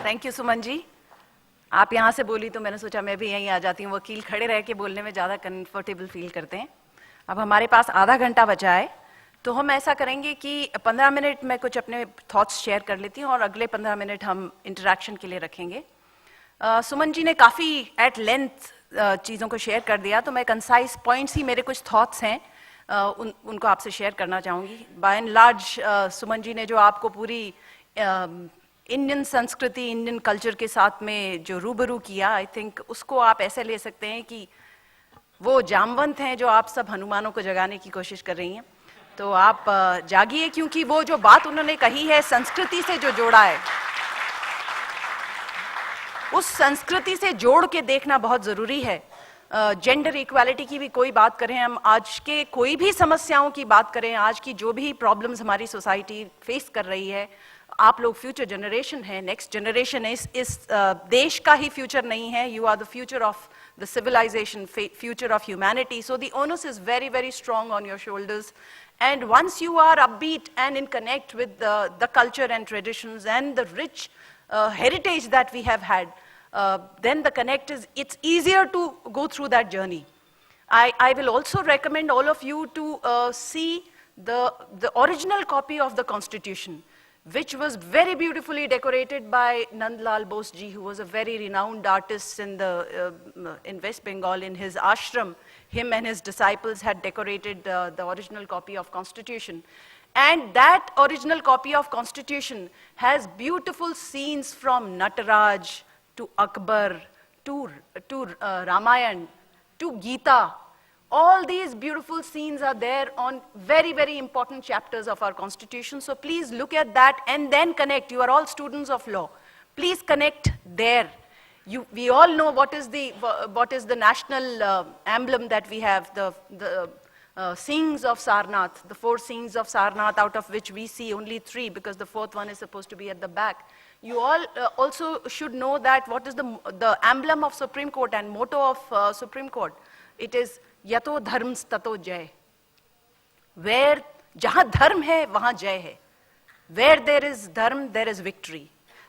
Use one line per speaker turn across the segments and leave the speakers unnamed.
Thank you Suman ji. आप यहाँ से बोली तो मैंने सोचा मैं भी यहीं आ जाती हूँ। वकील खड़े रह के बोलने में ज़्यादा कंफर्टेबल फील करते हैं। अब हमारे पास आधा घंटा बचा है, तो हम ऐसा करेंगे कि 15 मिनट मैं कुछ अपने थॉट्स शेयर कर लेती हूँ और अगले 15 मिनट हम इंटरेक्शन के लिए रखेंगे। सुमन जी ने काफ़ी एट लेंथ चीज़ों को शेयर कर दिया, तो मैं कंसाइज पॉइंट्स ही मेरे कुछ थॉट्स हैं उनको आपसे शेयर करना चाहूँगी। Bye and large Suman ji ने जो आपको पूरी इंडियन संस्कृति, इंडियन कल्चर के साथ में जो रूबरू किया, आई थिंक उसको आप ऐसे ले सकते हैं कि वो जामवंत हैं जो आप सब हनुमानों को जगाने की कोशिश कर रही हैं। तो आप जागिए, क्योंकि वो जो बात उन्होंने कही है संस्कृति से जो जोड़ा है, उस संस्कृति से जोड़ के देखना बहुत ज़रूरी है। जेंडर इक्वालिटी की भी कोई बात करें, हम आज के कोई भी समस्याओं की बात करें, आज की जो भी प्रॉब्लम्स हमारी सोसाइटी फेस कर रही है, आप लोग फ्यूचर जनरेशन है, नेक्स्ट जनरेशन है। इस देश का ही फ्यूचर नहीं है, you are the future of the civilization, future of humanity. So the onus is very, very strong on your shoulders. And once you are upbeat and in connect with the culture and traditions and the rich heritage that we have had, then the connect is, it's easier to go through that journey. I will also recommend all of you to see the original copy of the Constitution, which was very beautifully decorated by Nandlal Bose ji, who was a very renowned artist in West Bengal. In his ashram, him and his disciples had decorated the original copy of Constitution. And that original copy of Constitution has beautiful scenes from Nataraj to Akbar to Ramayan to Gita. All these beautiful scenes are there on very, very important chapters of our Constitution. So please look at that and then connect. You are all students of law. Please connect there. We all know what is the national emblem that we have, the Singhs of Sarnath, the 4 Singhs of Sarnath, out of which we see only 3 because the 4th one is supposed to be at the back. You all also should know that what is the emblem of Supreme Court and motto of Supreme Court. It is Yato Dharms Tato Jai. Where जहाँ धर्म है वहाँ जय है. Where there is dharm, there is victory.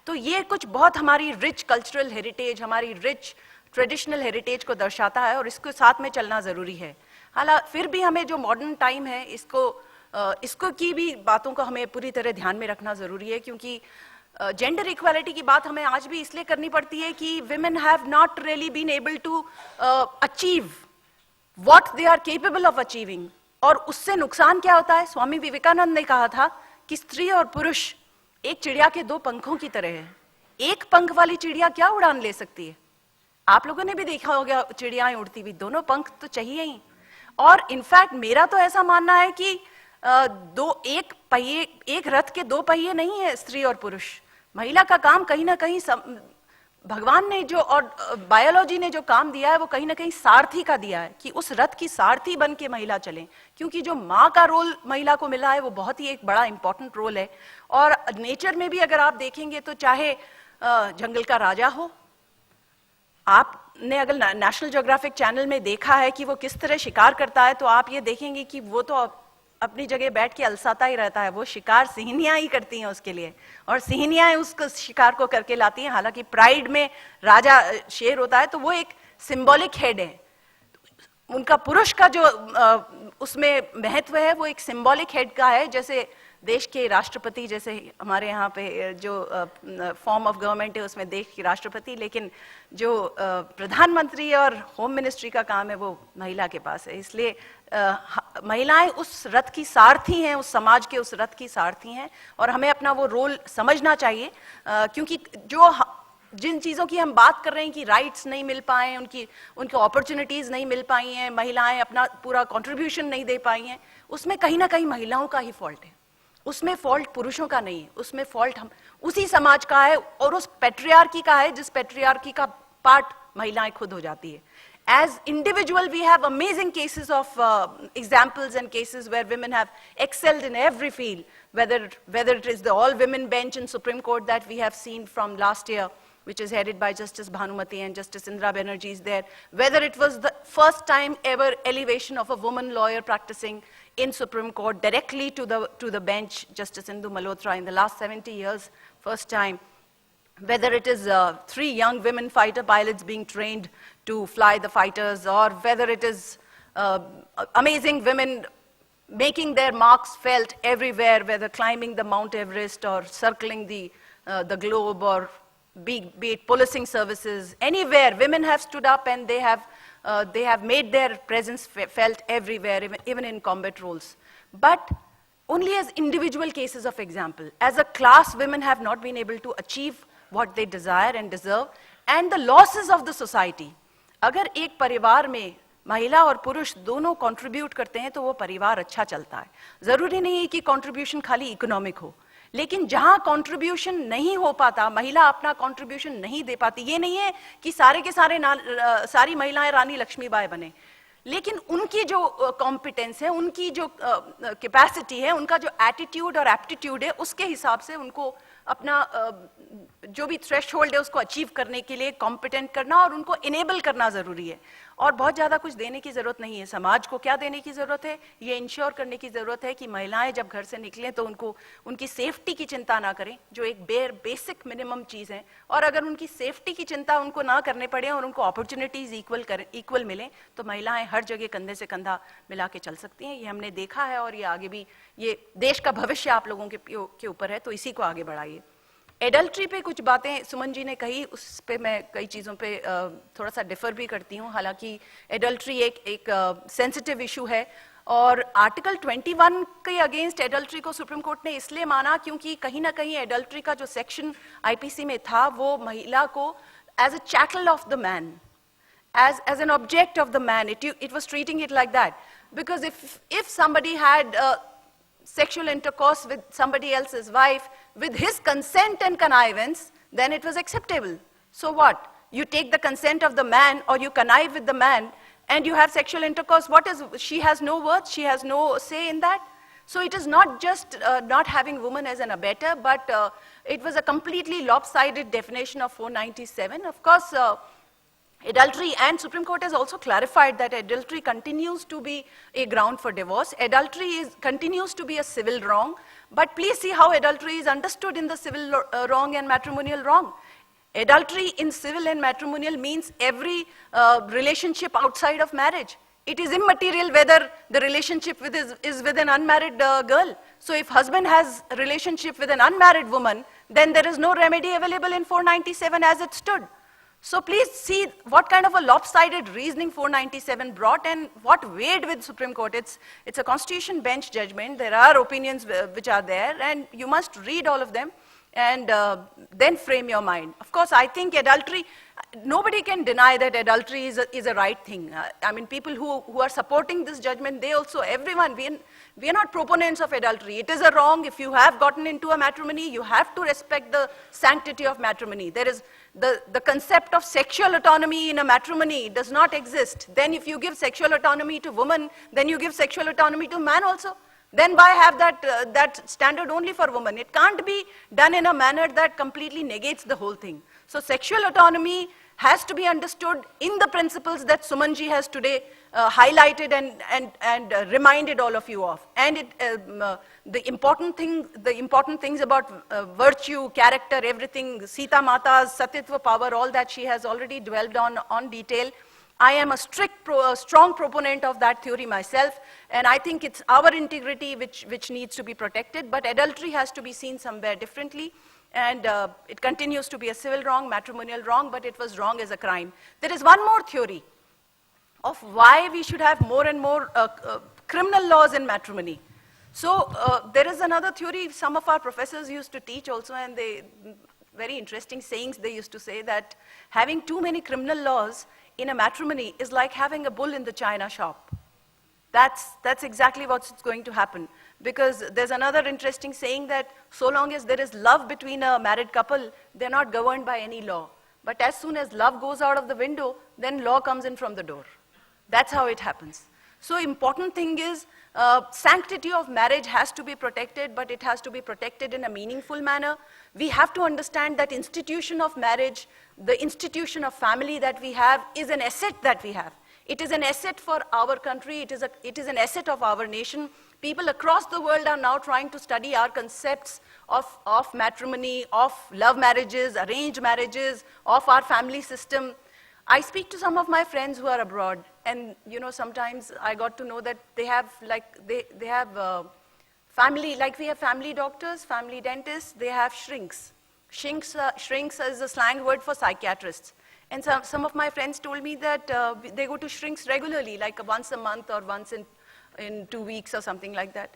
तो ये कुछ बहुत हमारी रिच कल्चरल हेरिटेज, हमारी रिच ट्रेडिशनल हेरिटेज को दर्शाता है और इसको साथ में चलना ज़रूरी है. हालांकि फिर भी हमें जो मॉडर्न टाइम है, इसको की भी बातों को हमें पूरी तरह ध्यान में रखना ज़रूरी है, क्योंकि जेंडर इक्वालिटी की बात हमें आज भी इसलिए करनी पड़ती है कि women have not really been able to achieve what they are capable of achieving. और उससे नुकसान क्या होता है? स्वामी विवेकानंद ने कहा था कि स्त्री और पुरुष एक चिड़िया के 2 पंखों की तरह है. एक पंख वाली चिड़िया क्या उड़ान ले सकती है? आप लोगों ने भी देखा होगा चिड़ियाएं उड़ती हुई, दोनों पंख तो चाहिए ही. और इनफैक्ट मेरा तो ऐसा मानना है कि एक रथ के 2 पहिए नहीं है स्त्री और पुरुष. महिला का काम कहीं ना कहीं भगवान ने जो और बायोलॉजी ने जो काम दिया है वो कहीं ना कहीं सारथी का दिया है, कि उस रथ की सारथी बन के महिला चले. क्योंकि जो माँ का रोल महिला को मिला है वो बहुत ही एक बड़ा इंपॉर्टेंट रोल है. और नेचर में भी अगर आप देखेंगे तो चाहे जंगल का राजा हो, आपने अगर नेशनल ज्योग्राफिक चैनल में देखा है कि वो किस तरह शिकार करता है, तो आप ये देखेंगे कि वो तो अपनी जगह बैठ के अलसाता ही रहता है. वो शिकार सिंहनियां ही करती हैं उसके लिए, और सिंहनियां उसको शिकार को करके लाती हैं. हालांकि प्राइड में राजा शेर होता है, तो वो एक सिंबॉलिक हेड है. उनका पुरुष का जो उसमें महत्व है वो एक सिंबॉलिक हेड का है. जैसे देश के राष्ट्रपति, जैसे हमारे यहाँ पे जो फॉर्म ऑफ गवर्नमेंट है उसमें देश की राष्ट्रपति, लेकिन जो प्रधानमंत्री और होम मिनिस्ट्री का काम है वो महिला के पास है. इसलिए महिलाएं उस रथ की सारथी हैं, उस समाज के उस रथ की सारथी हैं, और हमें अपना वो रोल समझना चाहिए. क्योंकि जिन चीज़ों की हम बात कर रहे हैं कि राइट्स नहीं मिल पाए, उनकी अपॉर्चुनिटीज़ नहीं मिल पाई हैं, महिलाएं अपना पूरा कंट्रीब्यूशन नहीं दे पाई हैं, उसमें कहीं ना कहीं महिलाओं का ही फॉल्ट है. उसमें फॉल्ट पुरुषों का नहीं है, उसमें फॉल्ट हम उसी समाज का है और उस पेट्रियार्की का है जिस पेट्रियार्की का पार्ट महिलाएं खुद हो जाती है. As individual, we have amazing cases of examples and cases where women have excelled in every field, whether it is the all-women bench in Supreme Court that we have seen from last year, which is headed by Justice Bhanumati and Justice Indra Banerjee is there, whether it was the first time ever elevation of a woman lawyer practicing in Supreme Court directly to the bench, Justice Indu Malhotra, in the last 70 years, first time. whether it is 3 young women fighter pilots being trained to fly the fighters, or whether it is amazing women making their marks felt everywhere, whether climbing the Mount Everest or circling the globe, or be it policing services, anywhere, women have stood up and they have made their presence felt everywhere, even in combat roles. But only as individual cases of example. As a class, women have not been able to achieve what they desire and deserve, and the losses of the society. अगर एक परिवार में महिला और पुरुष दोनों contribute करते हैं तो वो परिवार अच्छा चलता है. जरूरी नहीं है कि कंट्रीब्यूशन खाली इकोनॉमिक हो, लेकिन जहां कंट्रीब्यूशन नहीं हो पाता, महिला अपना कंट्रीब्यूशन नहीं दे पाती, ये नहीं है कि सारे के सारे सारी महिलाएं रानी लक्ष्मीबाई बने, लेकिन उनकी जो कॉम्पिटेंस है, उनकी जो कैपेसिटी है, उनका जो एटीट्यूड और एप्टीट्यूड है, उसके हिसाब से उनको अपना जो भी थ्रेशहोल्ड है उसको अचीव करने के लिए कॉम्पिटेंट करना और उनको इनेबल करना जरूरी है. और बहुत ज़्यादा कुछ देने की ज़रूरत नहीं है. समाज को क्या देने की ज़रूरत है, ये इंश्योर करने की ज़रूरत है कि महिलाएं जब घर से निकलें तो उनको उनकी सेफ्टी की चिंता ना करें, जो एक बेसिक मिनिमम चीज़ है. और अगर उनकी सेफ्टी की चिंता उनको ना करने पड़े और उनको अपॉर्चुनिटीज़ इक्वल मिलें, तो महिलाएं हर जगह कंधे से कंधा मिला के चल सकती हैं. ये हमने देखा है और ये आगे भी, ये देश का भविष्य आप लोगों के ऊपर है, तो इसी को आगे बढ़ाइए. एडल्ट्री पे कुछ बातें सुमन जी ने कही, उस पे मैं कई चीज़ों पे थोड़ा सा डिफर भी करती हूँ. हालांकि एडल्ट्री एक सेंसिटिव इशू है, और आर्टिकल 21 के अगेंस्ट एडल्ट्री को सुप्रीम कोर्ट ने इसलिए माना क्योंकि कहीं ना कहीं एडल्ट्री का जो सेक्शन आईपीसी में था वो महिला को as a chattel of the man, as an object of the man, it was treating it like that. Because if somebody had sexual intercourse with somebody else's wife with his consent and connivance, then it was acceptable. So what? You take the consent of the man or you connive with the man and you have sexual intercourse. What is, she has no worth, she has no say in that. So it is not just not having woman as an abettor, but it was a completely lopsided definition of 497. Of course, adultery, and Supreme Court has also clarified that adultery continues to be a ground for divorce. Adultery continues to be a civil wrong, but please see how adultery is understood in the civil wrong and matrimonial wrong. Adultery in civil and matrimonial means every relationship outside of marriage. It is immaterial whether the relationship is with an unmarried girl. So if husband has a relationship with an unmarried woman, then there is no remedy available in 497 as it stood. So please see what kind of a lopsided reasoning 497 brought and what weighed with Supreme Court. It's a constitution bench judgment. There are opinions which are there, and you must read all of them and then frame your mind. Of course, I think adultery, nobody can deny that adultery is a right thing. I mean, people who are supporting this judgment, they also, everyone, we are not proponents of adultery. It is a wrong. If you have gotten into a matrimony, you have to respect the sanctity of matrimony. There is the concept of sexual autonomy in a matrimony does not exist. Then if you give sexual autonomy to women, then you give sexual autonomy to man also. Then why have that standard only for women? It can't be done in a manner that completely negates the whole thing. So sexual autonomy has to be understood in the principles that Sumanji has today highlighted and reminded all of you of. And the important things about virtue, character, everything, Sita Mata's Satyatva power, all that she has already dwelled on detail. I am a strong proponent of that theory myself, and I think it's our integrity which needs to be protected, but adultery has to be seen somewhere differently. And it continues to be a civil wrong, matrimonial wrong, but it was wrong as a crime. There is one more theory of why we should have more and more criminal laws in matrimony. So there is another theory some of our professors used to teach also, and very interesting sayings they used to say, that having too many criminal laws in a matrimony is like having a bull in the china shop. That's exactly what's going to happen. Because there's another interesting saying that so long as there is love between a married couple, they're not governed by any law. But as soon as love goes out of the window, then law comes in from the door. That's how it happens. So important thing is, sanctity of marriage has to be protected, but it has to be protected in a meaningful manner. We have to understand that institution of marriage, the institution of family that we have, is an asset that we have. It is an asset for our country, it is an asset of our nation. People across the world are now trying to study our concepts of matrimony, of love marriages, arranged marriages, of our family system. I speak to some of my friends who are abroad, and sometimes I got to know that they have family, like we have family doctors, family dentists, they have shrinks. Shrinks is a slang word for psychiatrists. And some of my friends told me that they go to shrinks regularly, like once a month or once in 2 weeks or something like that.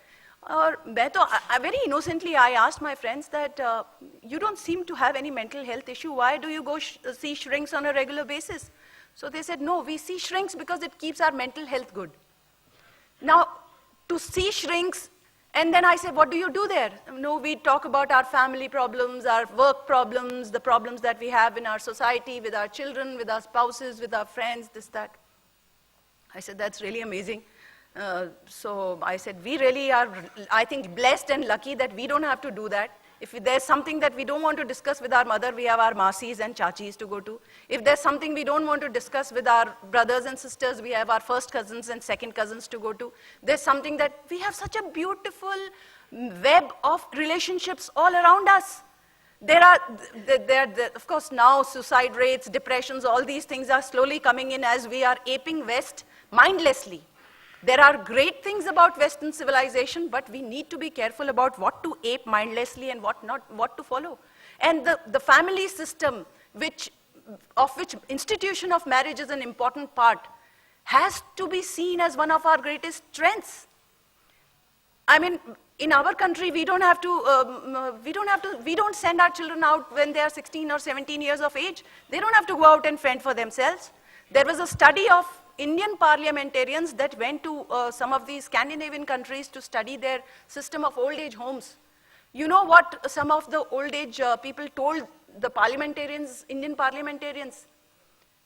Or very innocently, I asked my friends that you don't seem to have any mental health issue. Why do you go see shrinks on a regular basis? So they said, no, we see shrinks because it keeps our mental health good. Now, to see shrinks, and then I said, what do you do there? No, we talk about our family problems, our work problems, the problems that we have in our society, with our children, with our spouses, with our friends, this, that. I said, that's really amazing. So I said, we really are, I think, blessed and lucky that we don't have to do that. If there's something that we don't want to discuss with our mother, we have our masis and chachis to go to. If there's something we don't want to discuss with our brothers and sisters, we have our first cousins and second cousins to go to. There's something that we have such a beautiful web of relationships all around us. Of course, now suicide rates, depressions, all these things are slowly coming in as we are aping West mindlessly. There are great things about Western civilization, but we need to be careful about what to ape mindlessly and what to follow. And the family system, of which institution of marriage is an important part, has to be seen as one of our greatest strengths. I mean, in our country, we don't send our children out when they are 16 or 17 years of age. They don't have to go out and fend for themselves. There was a study of Indian parliamentarians that went to some of these Scandinavian countries to study their system of old age homes. You know what some of the old age people told the parliamentarians, Indian parliamentarians?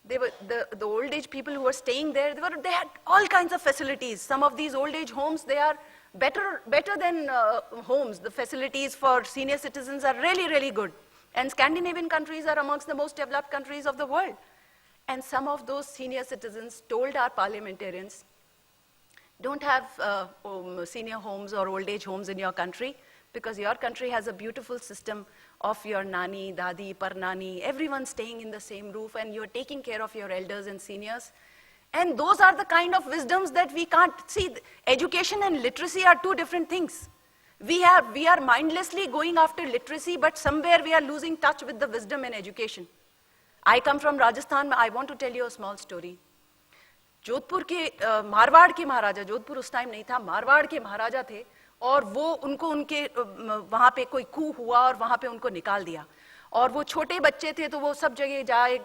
They were the old age people who were staying there, they had all kinds of facilities. Some of these old age homes, they are better than homes. The facilities for senior citizens are really, really good. And Scandinavian countries are amongst the most developed countries of the world. And some of those senior citizens told our parliamentarians, don't have senior homes or old age homes in your country, because your country has a beautiful system of your nani, dadi, parnani, everyone staying in the same roof, and you're taking care of your elders and seniors. And those are the kind of wisdoms that we can't see. Education and literacy are two different things. We are mindlessly going after literacy, but somewhere we are losing touch with the wisdom and education. I come from Rajasthan. I want to tell you a small story. Jodhpur के मारवाड़ के महाराजा, जोधपुर उस time नहीं था, मारवाड़ के महाराजा थे, और वो उनके वहाँ पे कोई coup हुआ और वहाँ पे उनको निकाल दिया. और वो छोटे बच्चे थे, तो वो सब जगह जाए,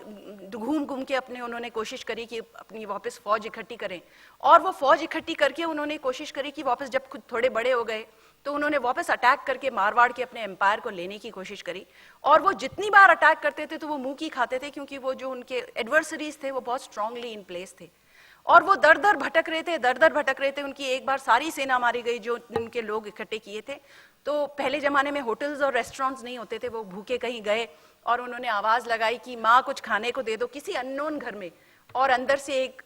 घूम के उन्होंने कोशिश करी कि अपनी वापस फौज इकट्ठी करें. और वो फौज इकट्ठी करके उन्होंने कोशिश करी कि वापस जब खुद थोड़े बड़े हो गए, तो उन्होंने वापस अटैक करके मारवाड़ के अपने एम्पायर को लेने की कोशिश करी. और वो जितनी बार अटैक करते थे, तो वो मुंह की खाते थे, क्योंकि वो जो उनके एडवर्सरीज थे, वो बहुत स्ट्रांगली इन प्लेस थे. और वो दर दर भटक रहे थे. उनकी एक बार सारी सेना मारी गई जो उनके लोग इकट्ठे किए थे. तो पहले जमाने में होटल्स और रेस्टोरेंट्स नहीं होते थे. वो भूखे कहीं गए और उन्होंने आवाज लगाई कि माँ कुछ खाने को दे दो, किसी अननोन घर में. और अंदर से एक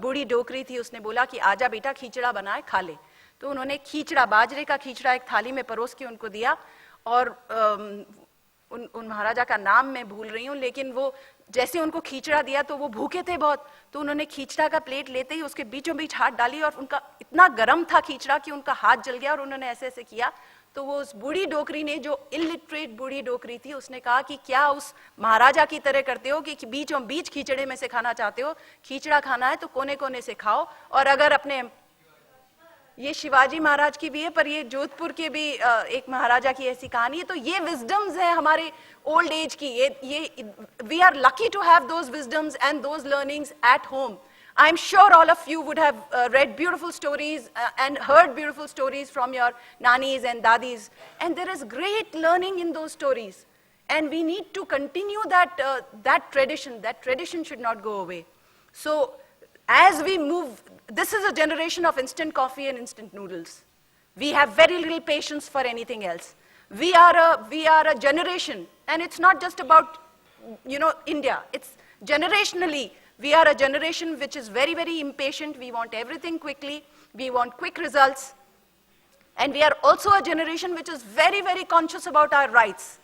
बूढ़ी डोकरी थी, उसने बोला कि आजा बेटा, खींचड़ा बनाए खा ले. तो उन्होंने खींचड़ा, बाजरे का खींचड़ा एक थाली में परोस के उनको दिया. और उन महाराजा का नाम मैं भूल रही हूँ, लेकिन वो जैसे उनको खींचड़ा दिया तो वो भूखे थे बहुत. तो उन्होंने खींचड़ा का प्लेट लेते ही उसके बीचों बीच हाथ डाली, और उनका इतना गर्म था खींचड़ा कि उनका हाथ जल गया. और उन्होंने ऐसे ऐसे किया, तो वो उस बूढ़ी डोकरी ने, जो इलिटरेट बूढ़ी डोकरी थी, उसने कहा कि क्या उस महाराजा की तरह करते हो कि बीचों बीच खींचड़े में से खाना चाहते हो? खींचड़ा खाना है तो कोने कोने से खाओ. और अगर अपने, ये शिवाजी महाराज की भी है, पर ये जोधपुर के भी एक महाराजा की ऐसी कहानी है. तो ये विजडम्स है हमारे ओल्ड एज की. ये we are lucky to have those wisdoms and those learnings at home. I'm sure all of you would have read beautiful stories and heard beautiful stories from your nannies and dadis. And there is great learning in those stories. And we need to continue that tradition. That tradition should not go away. So as we move, this is a generation of instant coffee and instant noodles. We have very little patience for anything else. We are a generation, and it's not just about, India. It's generationally. We are a generation which is very, very impatient. We want everything quickly. We want quick results. And we are also a generation which is very, very conscious about our rights.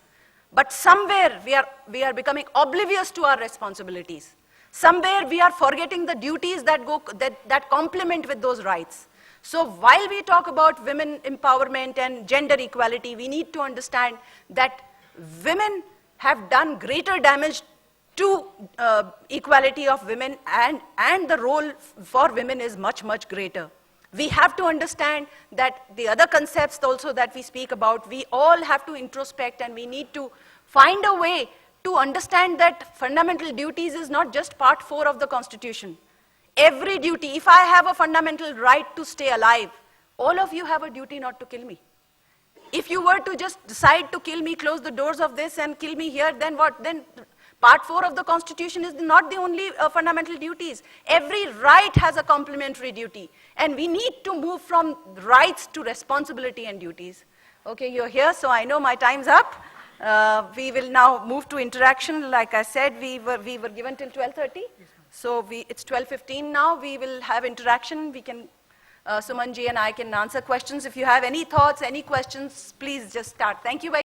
But somewhere we are becoming oblivious to our responsibilities. Somewhere we are forgetting the duties that complement with those rights. So while we talk about women empowerment and gender equality, we need to understand that women have done greater damage to equality of women, and the role for women is much, much greater. We have to understand that the other concepts also that we speak about, we all have to introspect, and we need to find a way to understand that fundamental duties is not just part 4 of the Constitution. Every duty, if I have a fundamental right to stay alive, all of you have a duty not to kill me. If you were to just decide to kill me, close the doors of this and kill me here, then what? Then part 4 of the Constitution is not the only fundamental duties. Every right has a complementary duty. And we need to move from rights to responsibility and duties. Okay, you're here, so I know my time's up. We will now move to interaction. Like I said, we were given till 12:30. So it's 12:15 now. We will have interaction. We can, Suman ji and I can answer questions. If you have any thoughts, any questions, please just start. Thank you very much.